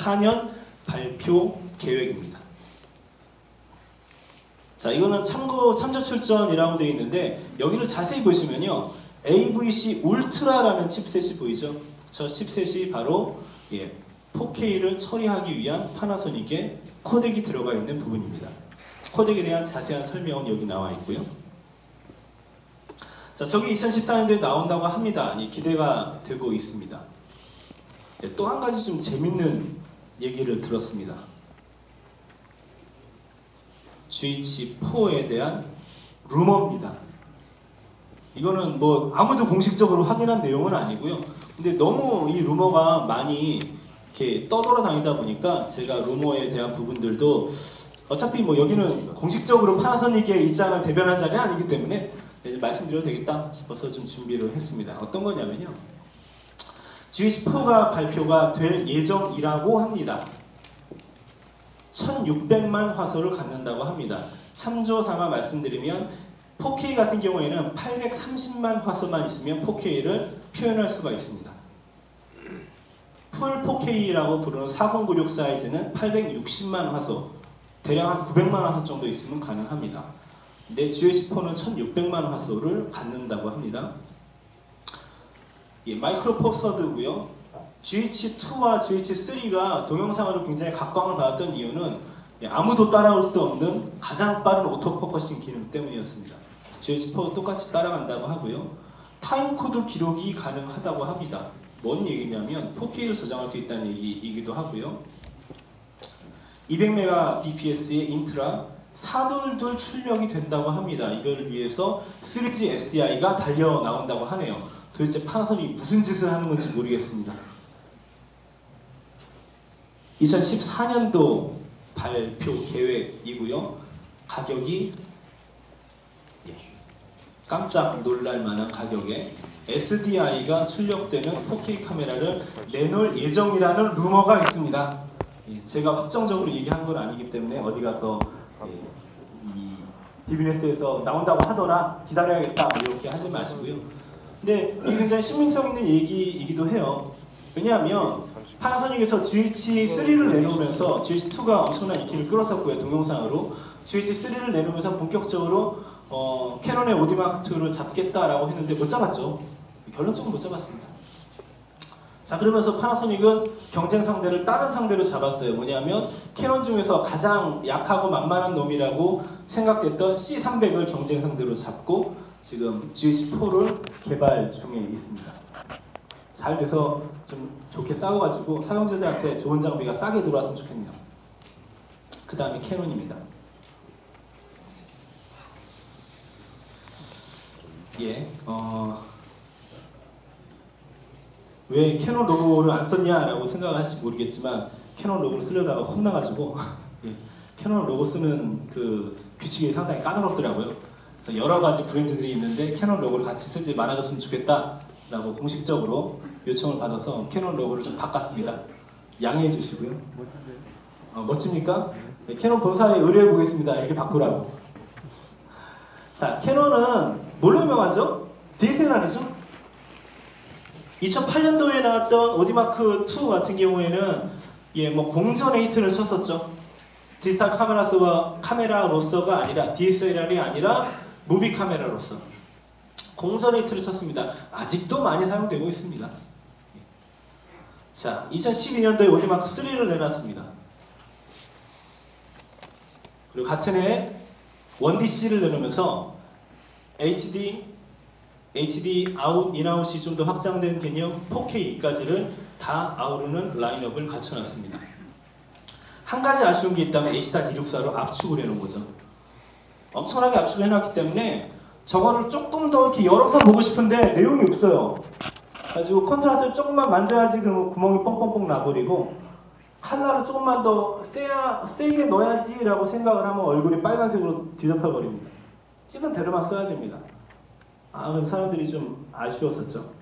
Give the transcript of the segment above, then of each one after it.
2014년 발표 계획입니다. 자, 이거는 참조 출전이라고 되어 있는데 여기를 자세히 보시면요, AVC 울트라라는 칩셋이 보이죠? 저 칩셋이 바로 4K를 처리하기 위한 파나소닉의 코덱이 들어가 있는 부분입니다. 코덱에 대한 자세한 설명은 여기 나와 있고요. 자, 저기 2014년도에 나온다고 합니다. 기대가 되고 있습니다. 또 한 가지 좀 재밌는 얘기를 들었습니다. GH4에 대한 루머입니다. 이거는 뭐 아무도 공식적으로 확인한 내용은 아니고요. 근데 너무 이 루머가 많이 이렇게 떠돌아다니다 보니까 제가 루머에 대한 부분들도 어차피 뭐 여기는 공식적으로 파나소닉의 입장을 대변한 자리는 아니기 때문에 말씀드려도 되겠다 싶어서 좀 준비를 했습니다. 어떤 거냐면요, GH4가 발표가 될 예정이라고 합니다. 1600만 화소를 갖는다고 합니다. 참조 삼아 말씀드리면 4K 같은 경우에는 830만 화소만 있으면 4K를 표현할 수가 있습니다. 풀 4K라고 부르는 4096 사이즈는 860만 화소, 대략 한 900만 화소 정도 있으면 가능합니다. 근데 GH4는 1600만 화소를 갖는다고 합니다. 마이크로 포 서드고요. GH2와 GH3가 동영상으로 굉장히 각광을 받았던 이유는 아무도 따라올 수 없는 가장 빠른 오토포커싱 기능 때문이었습니다. GH4 똑같이 따라간다고 하고요. 타임코드 기록이 가능하다고 합니다. 뭔 얘기냐면 4K를 저장할 수 있다는 얘기이기도 하고요. 200Mbps의 인트라 422 출력이 된다고 합니다. 이걸 위해서 3G SDI가 달려 나온다고 하네요. 도대체 파나소닉이 무슨 짓을 하는 건지 모르겠습니다. 2014년도 발표 계획이고요. 가격이 깜짝 놀랄 만한 가격에 SDI가 출력되는 4K 카메라를 내놓을 예정이라는 루머가 있습니다. 제가 확정적으로 얘기한 건 아니기 때문에 어디 가서 이 DBNS에서 나온다고 하더라 기다려야겠다 이렇게 하지 마시고요. 근데 이게 굉장히 신빙성 있는 얘기이기도 해요. 왜냐하면 파나소닉에서 GH3를 내놓으면서 GH2가 엄청난 인기를 끌었었고요. 동영상으로 GH3를 내놓으면서 본격적으로 캐논의 오디마크2를 잡겠다라고 했는데 못 잡았죠. 결론적으로 못 잡았습니다. 자, 그러면서 파나소닉은 경쟁 상대를 다른 상대로 잡았어요. 뭐냐면 캐논 중에서 가장 약하고 만만한 놈이라고 생각됐던 C300을 경쟁 상대로 잡고 지금 GH4를 개발 중에 있습니다. 잘 돼서 좀 좋게 싸워가지고 사용자들한테 좋은 장비가 싸게 들어왔으면 좋겠네요. 그 다음에 캐논입니다. 왜 캐논 로고를 안 썼냐라고 생각을 하실지 모르겠지만 캐논 로고를 쓰려다가 혼나가지고 캐논 로고 쓰는 그 규칙이 상당히 까다롭더라고요. 그래서 여러 가지 브랜드들이 있는데 캐논 로고를 같이 쓰지 말아줬으면 좋겠다라고 공식적으로 요청을 받아서 캐논 로고를 좀 바꿨습니다. 양해해 주시고요. 멋집니까? 네, 캐논 본사에 의뢰해 보겠습니다. 이렇게 바꾸라고. 자, 캐논은 뭘로 유명하죠? DSLR 아니죠? 2008년도에 나왔던 오디마크2 같은 경우에는 뭐 공전의 히트를 쳤었죠. 디지털 카메라로서가 아니라 DSLR이 아니라 무비 카메라로서 공전의 히트를 쳤습니다. 아직도 많이 사용되고 있습니다. 자, 2012년도에 오디마크3를 내놨습니다. 그리고 같은 해 1DC를 내놓으면서 HD 아웃, 인아웃이 좀 더 확장된 개념 4K까지를 다 아우르는 라인업을 갖춰놨습니다. 한 가지 아쉬운 게 있다면 H.264로 압축을 해놓은 거죠. 엄청나게 압축을 해놨기 때문에 저거를 조금 더 이렇게 열어서 보고 싶은데 내용이 없어요. 그래가지고 컨트라스를 조금만 만져야지 그러면 구멍이 뻥뻥뻥 나버리고 칼라를 조금만 더 세게 넣어야지 라고 생각을 하면 얼굴이 빨간색으로 뒤덮여버립니다. 찍은 대로만 써야 됩니다. 그럼 사람들이 좀 아쉬웠었죠.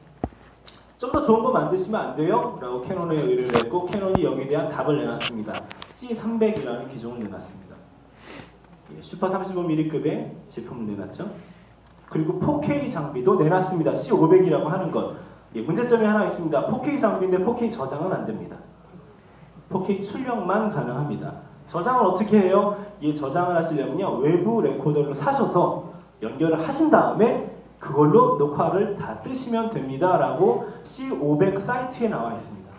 좀 더 좋은 거 만드시면 안 돼요? 라고 캐논에 의뢰를 했고 캐논이 여기에 대한 답을 내놨습니다. C300이라는 기종을 내놨습니다. 슈퍼 35mm급의 제품을 내놨죠. 그리고 4K 장비도 내놨습니다. C500이라고 하는 것. 문제점이 하나 있습니다. 4K 장비인데 4K 저장은 안 됩니다. 4K 출력만 가능합니다. 저장을 어떻게 해요? 이 저장을 하시려면요, 외부 레코더를 사셔서 연결을 하신 다음에 그걸로 녹화를 다 뜨시면 됩니다 라고 C500 사이트에 나와 있습니다.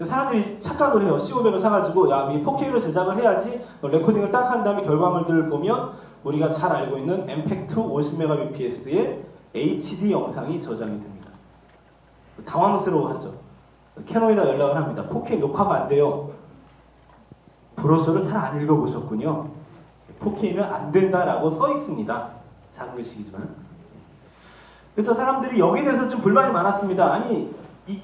사람들이 착각을 해요. C500을 사가지고 야, 이 4K로 제작을 해야지. 레코딩을 딱 한 다음에 결과물들을 보면 우리가 잘 알고 있는 MPEG-2 50mbps의 HD 영상이 저장이 됩니다. 당황스러워하죠. 캐논에다 연락을 합니다. 4K 녹화가 안 돼요. 브로셔를 잘 안 읽어보셨군요. 4K는 안 된다라고 써 있습니다. 작은 글씨이지만. 그래서 사람들이 여기에 대해서 좀 불만이 많았습니다. 아니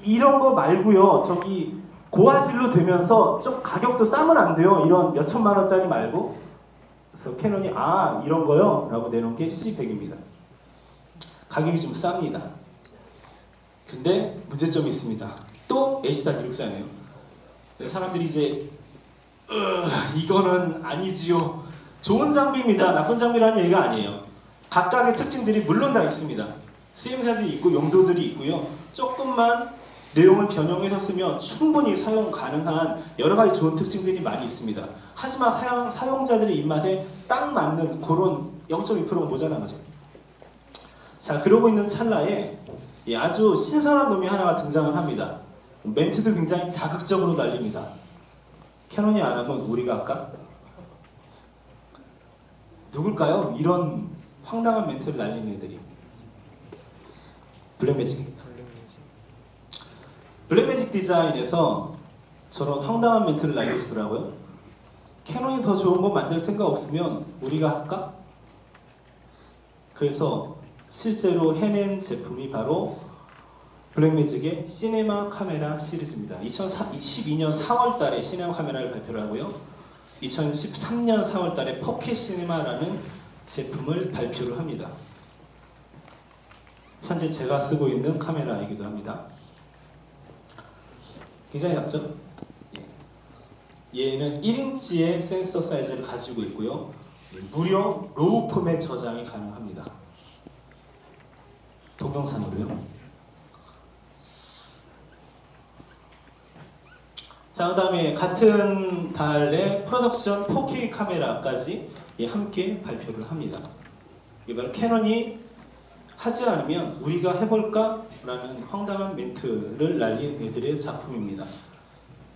이런 거 말고요. 저기 고화질로 되면서 좀 가격도 싸면 안 돼요. 이런 몇 천만 원짜리 말고. 그래서 캐논이 아 이런 거요? 라고 내놓은 게 C100입니다. 가격이 좀 쌉니다. 근데 문제점이 있습니다. 또 H.264네요. 사람들이 이제 이거는 아니지요. 좋은 장비입니다. 나쁜 장비라는 얘기가 아니에요. 각각의 특징들이 물론 다 있습니다. 쓰임새들이 있고 용도들이 있고요. 조금만 내용을 변형해서 쓰면 충분히 사용 가능한 여러 가지 좋은 특징들이 많이 있습니다. 하지만 사용자들의 입맛에 딱 맞는 그런 0.2%가 모자란 거죠. 자, 그러고 있는 찰나에 아주 신선한 놈이 하나가 등장을 합니다. 멘트도 굉장히 자극적으로 날립니다. 캐논이 안 하면 우리가 할까? 누굴까요? 이런 황당한 멘트를 날리는 애들이. 블랙매직입니다. 블랙매직 디자인에서 저런 황당한 멘트를 날리시더라고요. 캐논이 더 좋은 거 만들 생각 없으면 우리가 할까? 그래서 실제로 해낸 제품이 바로 블랙매직의 시네마 카메라 시리즈입니다. 2012년 4월 달에 시네마 카메라를 발표를 하고요. 2013년 4월 달에 포켓 시네마라는 제품을 발표를 합니다. 현재 제가 쓰고 있는 카메라이기도 합니다. 굉장히 작죠? 얘는 1인치의 센서 사이즈를 가지고 있고요. 무려 로우 폼의 저장이 가능합니다. 동영상으로요. 자, 그 다음에 같은 달에 프로덕션 4K 카메라까지 함께 발표를 합니다. 이번 캐논이 하지 않으면 우리가 해볼까? 라는 황당한 멘트를 날린 애들의 작품입니다.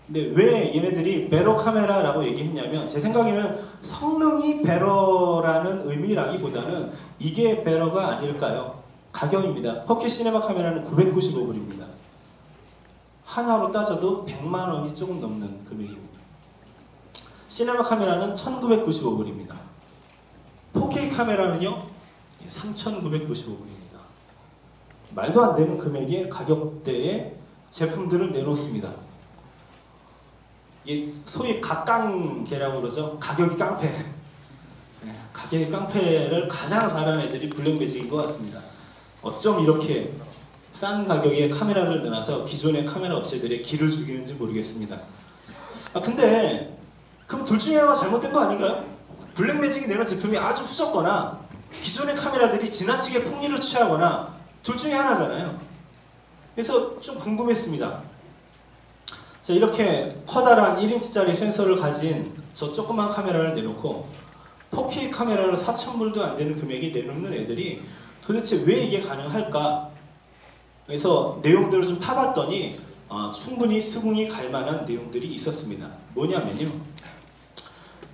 근데 왜 얘네들이 베러 카메라라고 얘기했냐면 제 생각에는 성능이 베러라는 의미라기보다는 이게 베러가 아닐까요? 가격입니다. 4K 시네마 카메라는 995불입니다. 하나로 따져도 100만 원이 조금 넘는 금액입니다. 시네마 카메라는 1995불입니다. 4K 카메라는요 3,995불입니다. 말도 안 되는 금액의 가격대의 제품들을 내놓습니다. 이게 소위 각깡계라고 그러죠. 가격이 깡패. 가격이 깡패를 가장 잘하는 애들이 블랙매직인 것 같습니다. 어쩜 이렇게 싼 가격에 카메라를 내놔서 기존의 카메라 업체들의 기를 죽이는지 모르겠습니다. 근데 그럼 둘 중에 하나가 잘못된 거 아닌가요? 블랙매직이 내놓은 제품이 아주 후졌거나 기존의 카메라들이 지나치게 폭리를 취하거나 둘 중에 하나잖아요. 그래서 좀 궁금했습니다. 자, 이렇게 커다란 1인치짜리 센서를 가진 저 조그만 카메라를 내놓고 4K 카메라를 4,000불도 안 되는 금액에 내놓는 애들이 도대체 왜 이게 가능할까? 그래서 내용들을 좀 파봤더니 충분히 수긍이 갈 만한 내용들이 있었습니다. 뭐냐면요.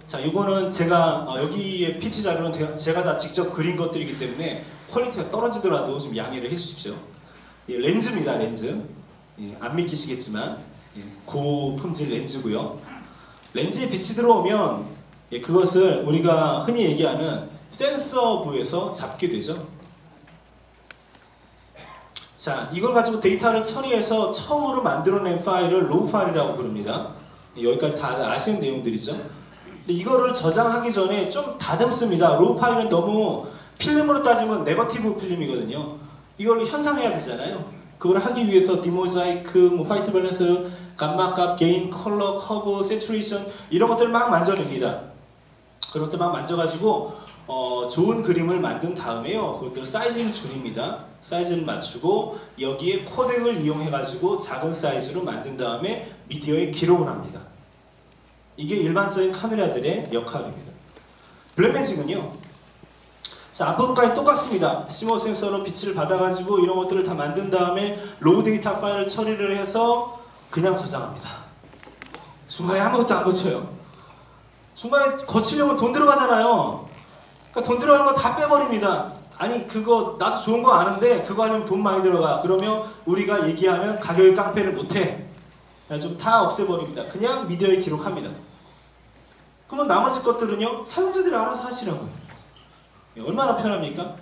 자, 이거는 제가 여기에 PT 자료는 제가 다 직접 그린 것들이기 때문에 퀄리티가 떨어지더라도 좀 양해를 해주십시오. 렌즈입니다, 렌즈. 안 믿기시겠지만 고품질 렌즈고요. 렌즈에 빛이 들어오면 그것을 우리가 흔히 얘기하는 센서부에서 잡게 되죠. 자, 이걸 가지고 데이터를 처리해서 처음으로 만들어낸 파일을 로우 파일이라고 부릅니다. 여기까지 다 아시는 내용들이죠. 근데 이거를 저장하기 전에 좀 다듬습니다. 로우 파일은 너무 필름으로 따지면 네거티브 필름이거든요. 이걸 현상해야 되잖아요. 그걸 하기 위해서 디모자이크, 화이트 밸런스, 감마값, 게인, 컬러, 커브, 세츄레이션 이런 것들을 막 만져냅니다. 그런 것들 막 만져가지고 좋은 그림을 만든 다음에요. 그것들 사이즈를 줄입니다. 사이즈를 맞추고 여기에 코덱을 이용해가지고 작은 사이즈로 만든 다음에 미디어에 기록을 합니다. 이게 일반적인 카메라들의 역할입니다. 블랙매직은요. 자, 앞부분까지 똑같습니다. 시모 센서로 빛을 받아가지고 이런 것들을 다 만든 다음에 로우 데이터 파일을 처리를 해서 그냥 저장합니다. 중간에 아무것도 안 거쳐요. 중간에 거치려면 돈 들어가잖아요. 그러니까 돈 들어가는 거 다 빼버립니다. 아니 그거 나도 좋은 거 아는데 그거 하려면 돈 많이 들어가. 그러면 우리가 얘기하는 가격의 깡패를 못해. 좀 다 없애버립니다. 그냥 미디어에 기록합니다. 그러면 나머지 것들은요 사용자들이 알아서 하시라고요. 얼마나 편합니까?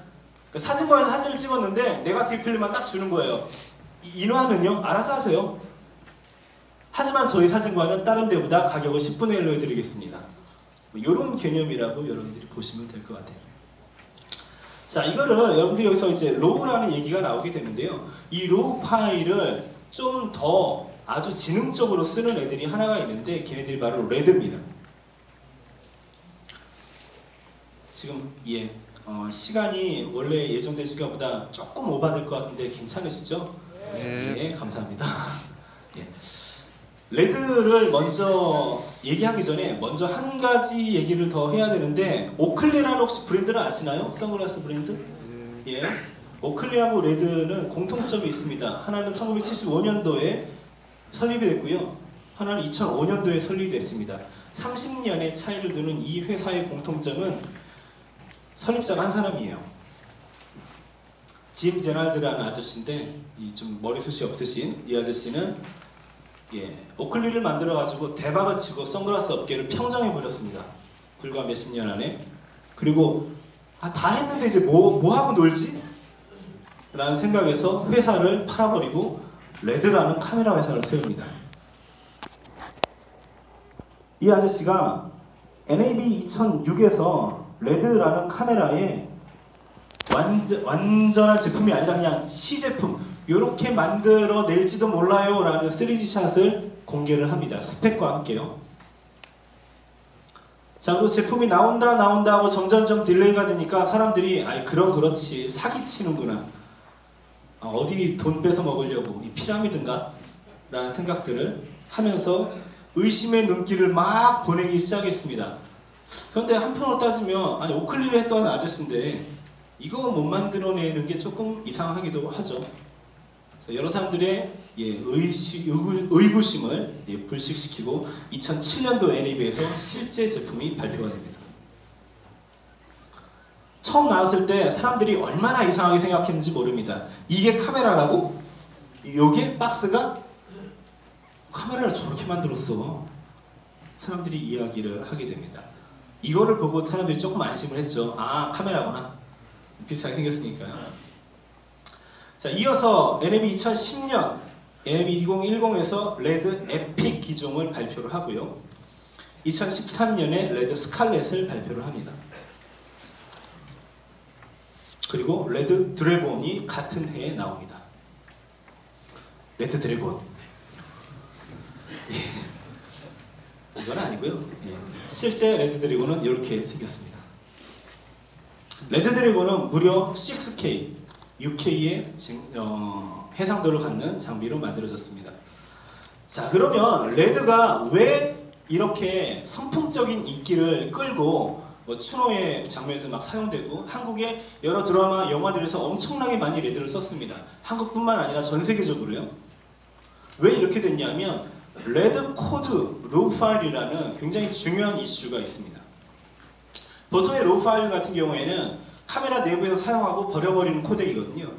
그러니까 사진관에서 사진을 찍었는데 네거티브 필름만 딱 주는 거예요. 인화는요 알아서 하세요. 하지만 저희 사진관은 다른 데보다 가격을 10분의 1로 해드리겠습니다. 이런 개념이라고 여러분들이 보시면 될 것 같아요. 자, 이거를 여러분들이 여기서 이제 로우라는 얘기가 나오게 되는데요. 이 로우 파일을 좀 더 아주 지능적으로 쓰는 애들이 하나가 있는데 걔네들이 바로 레드입니다. 지금 시간이 원래 예정된 시간보다 조금 오버될 것 같은데 괜찮으시죠? 네, 감사합니다. 예. 레드를 먼저 얘기하기 전에 먼저 한 가지 얘기를 더 해야 되는데 오클리라는 혹시 브랜드를 아시나요? 선글라스 브랜드? 예. 오클리하고 레드는 공통점이 있습니다. 하나는 1975년도에 설립이 됐고요. 하나는 2005년도에 설립이 됐습니다. 30년의 차이를 두는 이 회사의 공통점은 설립자가 한 사람이에요. 짐 제널드라는 아저씨인데 좀 머리숱이 없으신 이 아저씨는 오클리를 만들어가지고 대박을 치고 선글라스 업계를 평정해버렸습니다. 불과 몇십 년 안에. 그리고 다 했는데 이제 뭐 하고 놀지? 라는 생각에서 회사를 팔아버리고 레드라는 카메라 회사를 세웁니다. 이 아저씨가 NAB 2006에서 레드라는 카메라에 완전한 제품이 아니라 그냥 시제품 이렇게 만들어낼지도 몰라요 라는 3D 샷을 공개를 합니다. 스펙과 함께요. 자, 그리고 제품이 나온다 하고 점점점 딜레이가 되니까 사람들이 그럼 그렇지 사기치는구나, 어디 돈 뺏어 먹으려고 이 피라미드인가? 라는 생각들을 하면서 의심의 눈길을 막 보내기 시작했습니다. 그런데 한편으로 따지면 오클리를 했던 아저씨인데 이거 못 만들어내는 게 조금 이상하기도 하죠. 여러 사람들의 의구심을 불식시키고 2007년도 NAB에서 실제 제품이 발표가 됩니다. 처음 나왔을 때 사람들이 얼마나 이상하게 생각했는지 모릅니다. 이게 카메라라고? 요게 박스가? 카메라를 저렇게 만들었어. 사람들이 이야기를 하게 됩니다. 이거를 보고 사람들이 조금 안심을 했죠. 카메라구나. 비슷하게 생겼으니까요. 자, 이어서 NAB 2010년 NAB 2010에서 레드 에픽 기종을 발표를 하고요. 2013년에 레드 스칼렛을 발표를 합니다. 그리고 레드 드래곤이 같은 해에 나옵니다. 레드 드래곤. 이건 아니고요. 실제 레드 드래곤은 이렇게 생겼습니다. 레드 드래곤은 무려 6K, 6K의 해상도를 갖는 장비로 만들어졌습니다. 자, 그러면 레드가 왜 이렇게 선풍적인 인기를 끌고 추노의 장면에서 막 사용되고 한국의 여러 드라마, 영화들에서 엄청나게 많이 레드를 썼습니다. 한국뿐만 아니라 전 세계적으로요. 왜 이렇게 됐냐면 레드 코드 로우 파일이라는 굉장히 중요한 이슈가 있습니다. 보통의 로우 파일 같은 경우에는 카메라 내부에서 사용하고 버려버리는 코덱이거든요.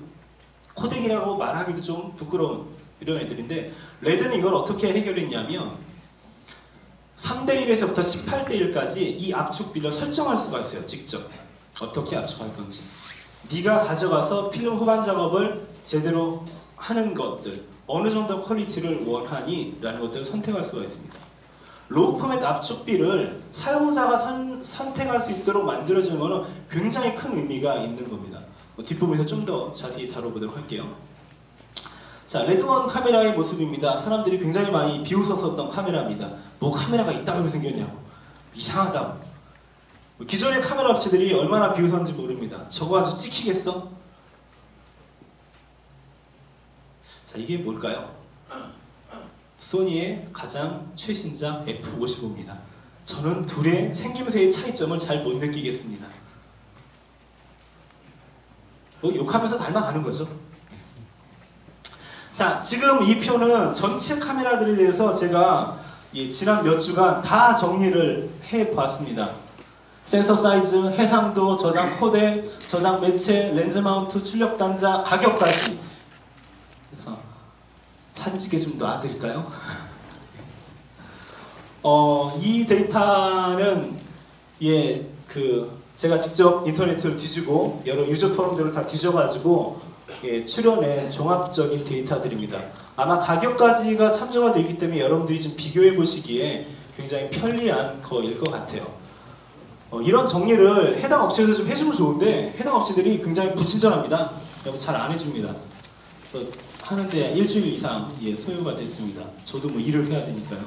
코덱이라고 말하기도 좀 부끄러운 이런 애들인데 레드는 이걸 어떻게 해결했냐면 3:1에서부터 18:1까지 이 압축비를 설정할 수가 있어요. 직접 어떻게 압축할 건지. 네가 가져가서 필름 후반 작업을 제대로 하는 것들, 어느 정도 퀄리티를 원하니 라는 것들을 선택할 수가 있습니다. 로우 포맷 압축비를 사용자가 선택할 수 있도록 만들어주는 것은 굉장히 큰 의미가 있는 겁니다. 뒷부분에서 좀 더 자세히 다뤄보도록 할게요. 자, 레드원 카메라의 모습입니다. 사람들이 굉장히 많이 비웃었었던 카메라입니다. 뭐 카메라가 이따위로 생겼냐고, 이상하다고. 기존의 카메라 업체들이 얼마나 비웃었는지 모릅니다. 저거 아주 찍히겠어? 자, 이게 뭘까요? 소니의 가장 최신작 F55입니다. 저는 둘의 생김새의 차이점을 잘 못 느끼겠습니다. 욕하면서 닮아가는 거죠. 자, 지금 이 표는 전체 카메라들에 대해서 제가 지난 몇 주간 다 정리를 해보았습니다. 센서 사이즈, 해상도, 저장 코덱, 저장 매체, 렌즈 마운트, 출력 단자, 가격까지. 그래서 사진 찍게 좀 놔드릴까요? 이 데이터는 제가 직접 인터넷을 뒤지고 여러 유저 포럼들을 다 뒤져가지고 출연한 종합적인 데이터들입니다. 아마 가격까지가 참조가 되기 때문에 여러분들이 좀 비교해 보시기에 굉장히 편리한 거일 것 같아요. 이런 정리를 해당 업체에서 좀 해주면 좋은데 해당 업체들이 굉장히 불친절합니다. 잘 안 해줍니다. 그래서 하는데 일주일 이상 소요가 됐습니다. 저도 뭐 일을 해야 되니까요.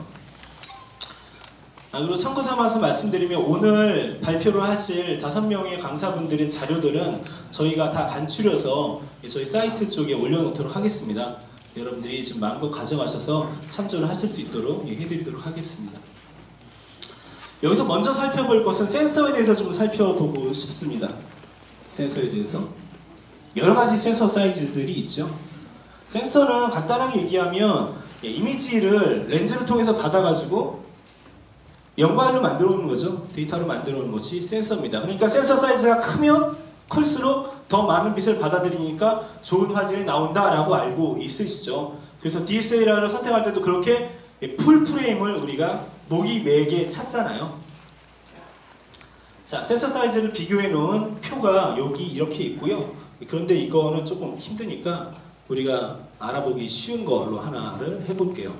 그리고 참고 삼아서 말씀드리면 오늘 발표를 하실 5명의 강사분들의 자료들은 저희가 다 간추려서 저희 사이트 쪽에 올려놓도록 하겠습니다. 여러분들이 좀 마음껏 가져가셔서 참조를 하실 수 있도록 해드리도록 하겠습니다. 여기서 먼저 살펴볼 것은 센서에 대해서 좀 살펴보고 싶습니다. 센서에 대해서 여러 가지 센서 사이즈들이 있죠. 센서는 간단하게 얘기하면 이미지를 렌즈를 통해서 받아가지고 영상을 만들어 오는 거죠. 데이터로 만들어 오는 것이 센서입니다. 그러니까 센서 사이즈가 크면 클수록 더 많은 빛을 받아들이니까 좋은 화질이 나온다라고 알고 있으시죠. 그래서 DSLR을 선택할 때도 그렇게 풀 프레임을 우리가 목이 매게 찾잖아요. 자, 센서 사이즈를 비교해 놓은 표가 여기 이렇게 있고요. 그런데 이거는 조금 힘드니까 우리가 알아보기 쉬운 걸로 하나를 해볼게요.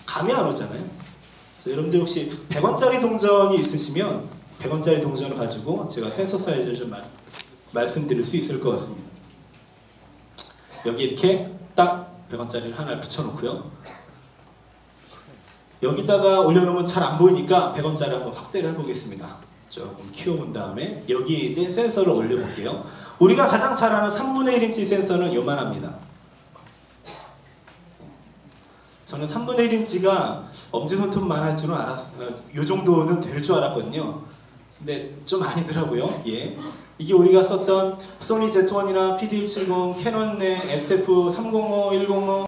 감이 안 오잖아요. 여러분들 혹시 100원짜리 동전이 있으시면 100원짜리 동전을 가지고 제가 센서 사이즈를 좀 말씀드릴 수 있을 것 같습니다. 여기 이렇게 딱 100원짜리를 하나 붙여놓고요. 여기다가 올려놓으면 잘 안 보이니까 100원짜리 한번 확대를 해보겠습니다. 조금 키워본 다음에 여기에 이제 센서를 올려볼게요. 우리가 가장 잘 아는 3분의 1인치 센서는 요만합니다. 저는 3분의 1인치가 엄지손톱만 할 줄은 알았어요. 요 정도는 될 줄 알았거든요. 근데 좀 아니더라고요. 이게 우리가 썼던 소니 Z1이나 PD170, 캐논의 SF305, 105